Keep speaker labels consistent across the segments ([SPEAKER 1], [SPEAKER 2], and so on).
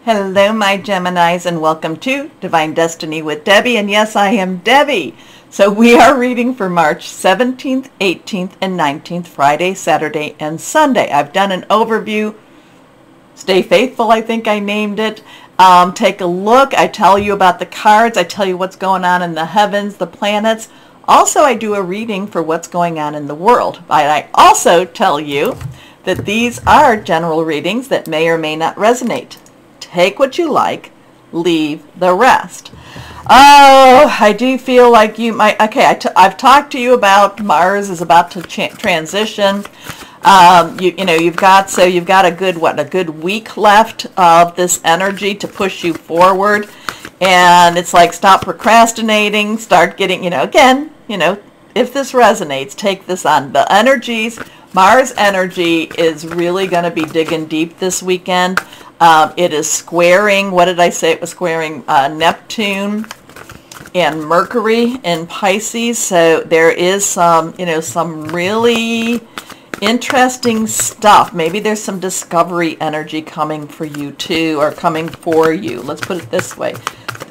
[SPEAKER 1] Hello, my Geminis, and welcome to Divine Destiny with Debbie. And yes, I am Debbie. So we are reading for March 17th, 18th, and 19th, Friday, Saturday, and Sunday. I've done an overview. Stay Faithful, I think I named it. Take a look. I tell you about the cards. I tell you what's going on in the heavens, the planets. Also, I do a reading for what's going on in the world. But I also tell you that these are general readings that may or may not resonate. Take what you like, leave the rest. Oh, I do feel like you might. Okay, I've talked to you about Mars is about to transition. You've got a good week left of this energy to push you forward, and it's like stop procrastinating, start getting, if this resonates, take this on. The energies, Mars energy is really going to be digging deep this weekend. It is squaring, what did I say? It was squaring Neptune and Mercury in Pisces. So there is some really interesting stuff. Maybe there's some discovery energy coming for you too, or coming for you. Let's put it this way.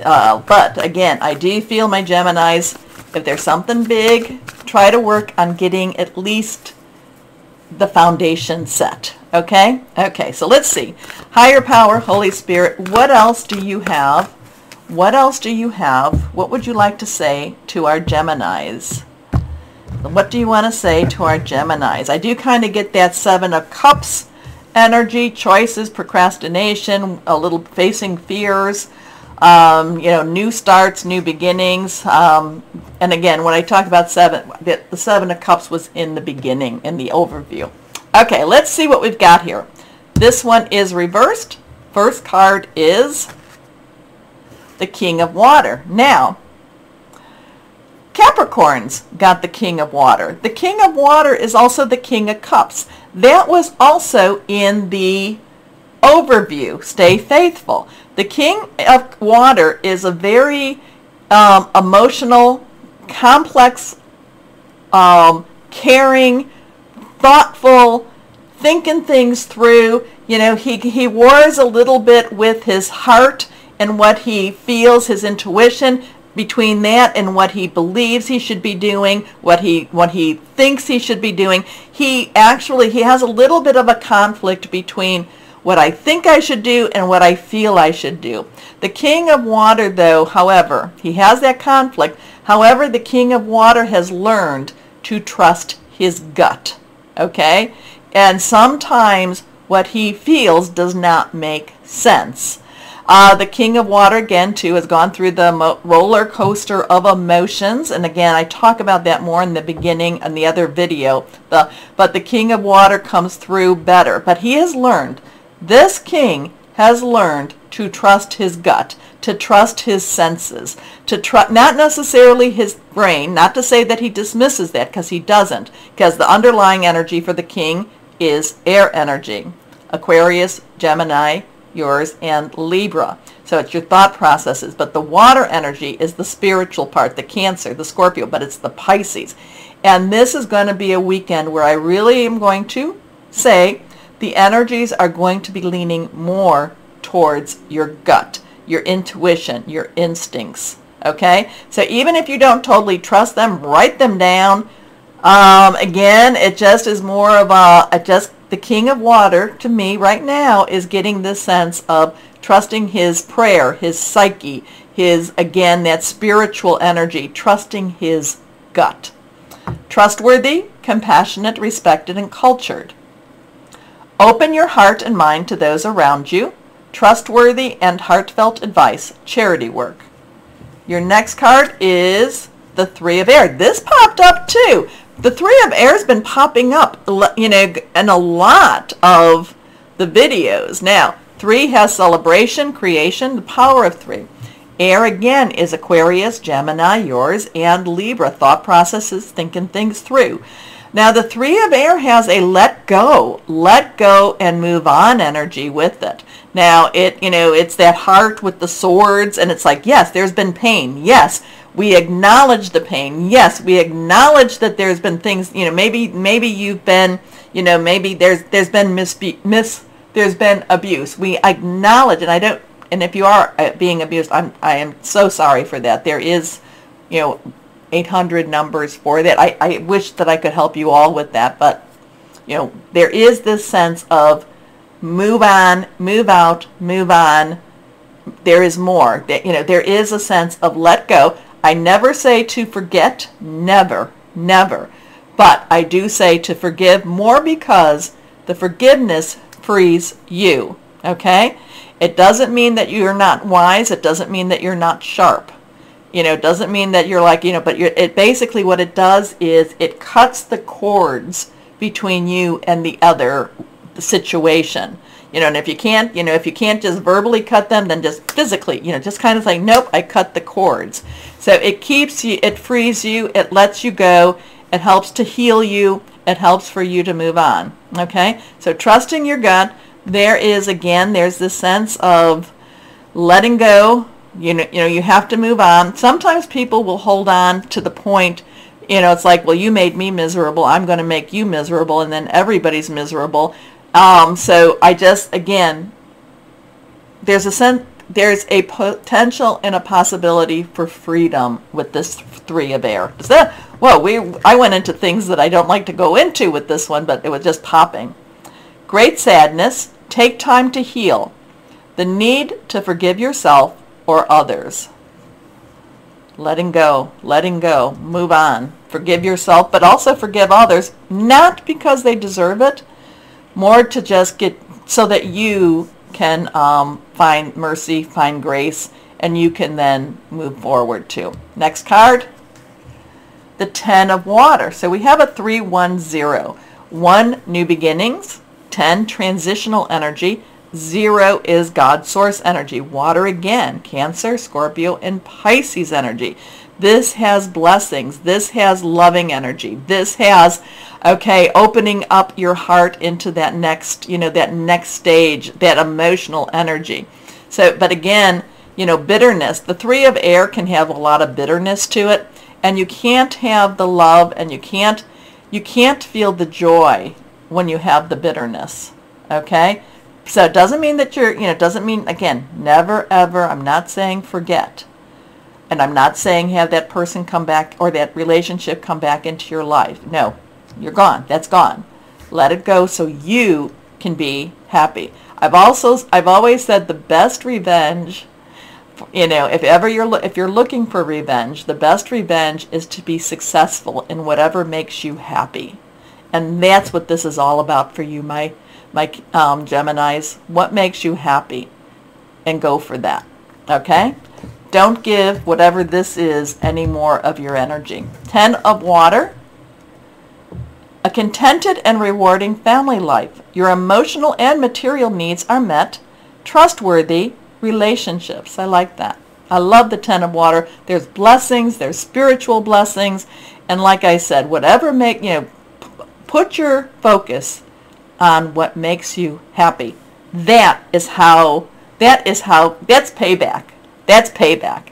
[SPEAKER 1] But again, I do feel, my Geminis, if there's something big, try to work on getting at least the foundation set. Okay? Okay, so let's see. Higher power, Holy Spirit, what else do you have? What else do you have? What would you like to say to our Geminis? What do you want to say to our Geminis? I do kind of get that Seven of Cups energy, choices, procrastination, a little facing fears, new starts, new beginnings. And again, when I talk about the Seven of Cups was in the beginning, in the overview. Okay, let's see what we've got here. This one is reversed. First card is the King of Water. Now, Capricorns got the King of Water. The King of Water is also the King of Cups. That was also in the overview, Stay Faithful. The King of Water is a very emotional, complex, caring, thoughtful, thinking things through. He wars a little bit with his heart and what he feels, his intuition, between that and what he believes he should be doing, what he thinks he should be doing. He has a little bit of a conflict between what I think I should do and what I feel I should do. The King of Water, though, however, he has that conflict. However, the King of Water has learned to trust his gut. Okay? And sometimes what he feels does not make sense. The King of Water, again, too, has gone through the roller coaster of emotions. And again, I talk about that more in the beginning in the other video. But the King of Water comes through better. But he has learned, this king has learned to trust his gut, to trust his senses, to trust not necessarily his brain, not to say that he dismisses that, because he doesn't, because the underlying energy for the king is air energy. Aquarius, Gemini, yours, and Libra. So it's your thought processes. But the water energy is the spiritual part, the Cancer, the Scorpio, but it's the Pisces. And this is going to be a weekend where I really am going to say the energies are going to be leaning more towards your gut, your intuition, your instincts. Okay? So even if you don't totally trust them, write them down. Again, it just is more of the King of Water, to me right now, is getting this sense of trusting his prayer, his psyche, again, that spiritual energy, trusting his gut. Trustworthy, compassionate, respected, and cultured. Open your heart and mind to those around you. Trustworthy and heartfelt advice, charity work. Your next card is the Three of Air. This popped up too. The Three of Air has been popping up, in a lot of the videos. Now, 3 has celebration, creation, the power of 3. Air, again, is Aquarius, Gemini, yours, and Libra. Thought processes, thinking things through. Now, the Three of Air has a let go and move on energy with it. Now, it's that heart with the swords, and it's like, yes, there's been pain. Yes, we acknowledge the pain. Yes, we acknowledge that there's been things, maybe you've been, maybe there's been there's been abuse. We acknowledge, and if you are being abused, I am so sorry for that. There is, 800 numbers for that. I wish that I could help you all with that, but, there is this sense of move on, move out, move on. There is more. There is a sense of let go. I never say to forget, never, never. But I do say to forgive more, because the forgiveness frees you, okay? It doesn't mean that you're not wise. It doesn't mean that you're not sharp. It doesn't mean that you're like, but it basically what it does is it cuts the cords between you and the other situation. And if you can't just verbally cut them, then just physically, just kind of like, nope, I cut the cords. So it keeps you, it frees you, it lets you go, it helps to heal you, it helps for you to move on. Okay? So trusting your gut. There's this sense of letting go. You have to move on. Sometimes people will hold on to the point, it's like, well, you made me miserable, I'm going to make you miserable, and then everybody's miserable. So there's a potential and a possibility for freedom with this 3 of air. I went into things that I don't like to go into with this one, but it was just popping. Great sadness. Take time to heal. The need to forgive yourself or others. Letting go, move on. Forgive yourself, but also forgive others, not because they deserve it, more to just get so that you can find mercy, find grace, and you can then move forward too. Next card, the 10 of water. So we have a 3-1-0. 1, new beginnings. 10, transitional energy. 0 is God source energy. Water again, Cancer, Scorpio, and Pisces energy. This has blessings. This has loving energy. This has, opening up your heart into that next, that next stage, that emotional energy. So, but again, bitterness. The 3 of air can have a lot of bitterness to it, and you can't have the love, and you can't feel the joy when you have the bitterness. Okay? So it doesn't mean that doesn't mean, again, never ever, I'm not saying forget. And I'm not saying have that person come back or that relationship come back into your life. No, you're gone. That's gone. Let it go so you can be happy. I've always said the best revenge, if you're looking for revenge, the best revenge is to be successful in whatever makes you happy. And that's what this is all about for you, my Geminis. What makes you happy, and go for that. Okay? Don't give whatever this is any more of your energy. 10 of water. A contented and rewarding family life. Your emotional and material needs are met. Trustworthy relationships. I like that. I love the 10 of water. There's blessings. There's spiritual blessings. And like I said, put your focus on what makes you happy. That's payback. That's payback.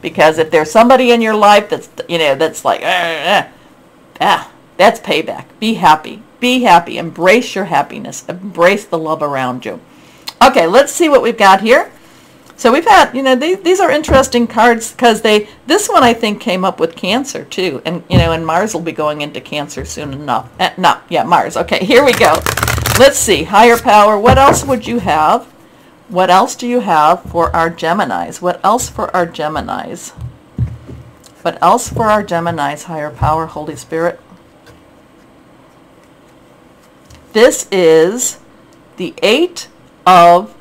[SPEAKER 1] Because if there's somebody in your life that's like, that's payback. Be happy. Be happy. Embrace your happiness. Embrace the love around you. Okay, let's see what we've got here. So we've had, these are interesting cards because this one I think came up with Cancer too. And, and Mars will be going into Cancer soon enough. Mars. Okay, here we go. Let's see. Higher power. What else would you have? What else do you have for our Geminis? What else for our Geminis? What else for our Geminis? Higher power, Holy Spirit. This is the 8 of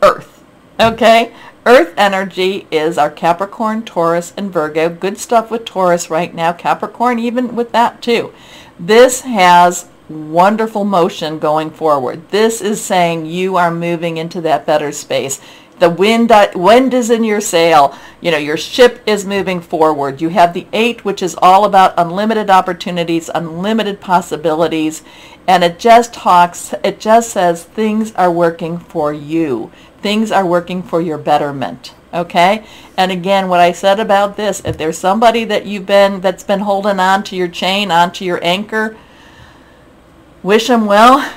[SPEAKER 1] Earth. Okay? Earth energy is our Capricorn, Taurus, and Virgo. Good stuff with Taurus right now. Capricorn even with that too. This has wonderful motion going forward. This is saying you are moving into that better space. The wind is in your sail. Your ship is moving forward. You have the 8, which is all about unlimited opportunities, unlimited possibilities. And it just says things are working for you. Things are working for your betterment. Okay? And again, what I said about this, if there's somebody that's been holding on to your chain, onto your anchor, wish them well,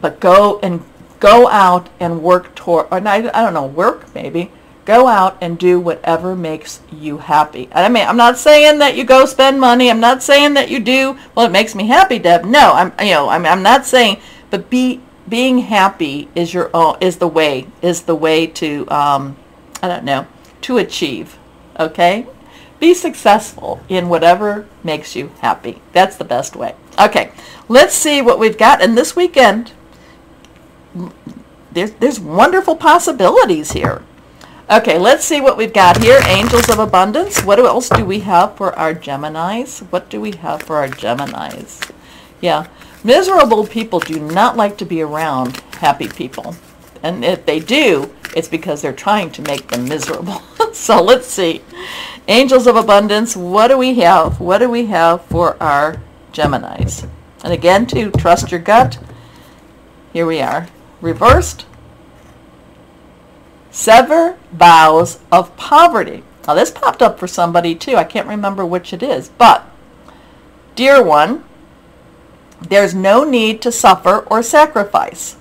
[SPEAKER 1] but go and go out and work toward, or I don't know, work maybe. Go out and do whatever makes you happy. I mean, I'm not saying that you go spend money. I'm not saying that you do, well, it makes me happy, Deb. No, I'm not saying, but being happy is the way to, I don't know, to achieve, okay? Be successful in whatever makes you happy. That's the best way. Okay, let's see what we've got. And this weekend, there's wonderful possibilities here. Okay, let's see what we've got here. Angels of Abundance. What else do we have for our Geminis? What do we have for our Geminis? Yeah, miserable people do not like to be around happy people. And if they do, it's because they're trying to make them miserable. So let's see. Angels of Abundance, what do we have? What do we have for our Geminis? And again, to trust your gut. Here we are. Reversed. Sever vows of poverty. Now this popped up for somebody too. I can't remember which it is. But, dear one, there's no need to suffer or sacrifice.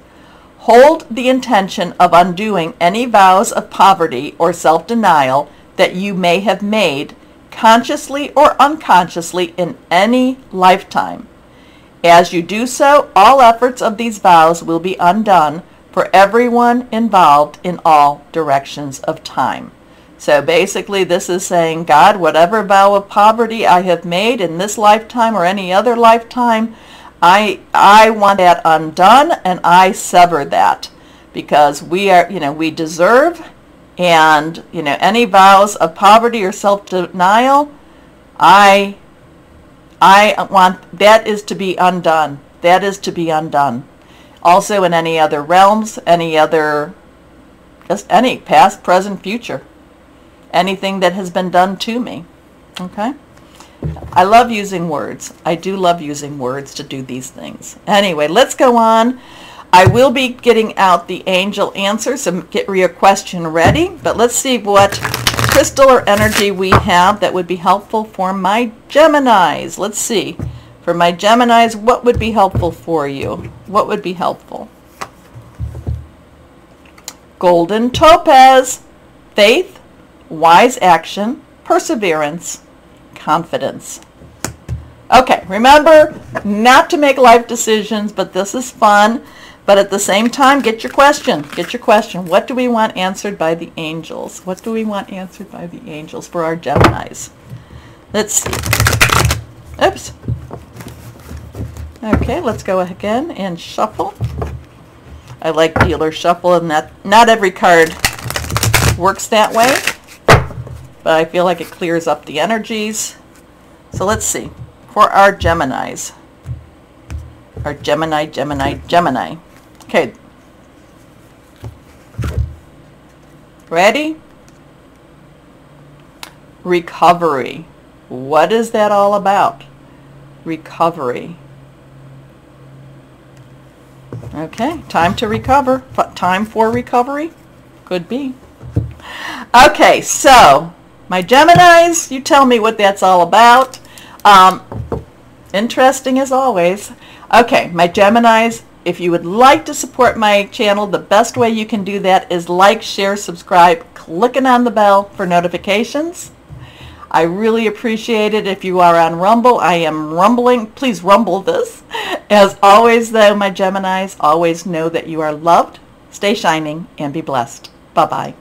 [SPEAKER 1] Hold the intention of undoing any vows of poverty or self-denial that you may have made, consciously or unconsciously, in any lifetime. As you do so, all efforts of these vows will be undone for everyone involved in all directions of time. So basically this is saying, God, whatever vow of poverty I have made in this lifetime or any other lifetime, I want that undone, and I sever that, because we are, we deserve, and any vows of poverty or self-denial, I want that is to be undone. That is to be undone. Also in any other realms, just any past, present, future, anything that has been done to me. Okay? I love using words. I do love using words to do these things. Anyway, let's go on. I will be getting out the angel answers, so get your question ready. But let's see what crystal or energy we have that would be helpful for my Geminis. Let's see. For my Geminis, what would be helpful for you? What would be helpful? Golden topaz. Faith, wise action, perseverance, confidence. Okay, remember not to make life decisions, but this is fun. But at the same time, get your question. Get your question. What do we want answered by the angels? What do we want answered by the angels for our Geminis? Let's see. Oops. Okay, let's go again and shuffle. I like dealer shuffle, and not every card works that way, but I feel like it clears up the energies. So let's see. For our Geminis. Our Gemini. Okay. Ready? Recovery. What is that all about? Recovery. Okay, time to recover. Time for recovery? Could be. Okay, so my Geminis, you tell me what that's all about. Interesting as always. Okay, my Geminis, if you would like to support my channel, the best way you can do that is like, share, subscribe, clicking on the bell for notifications. I really appreciate it. If you are on Rumble, I am rumbling. Please rumble this. As always, though, my Geminis, always know that you are loved. Stay shining and be blessed. Bye-bye.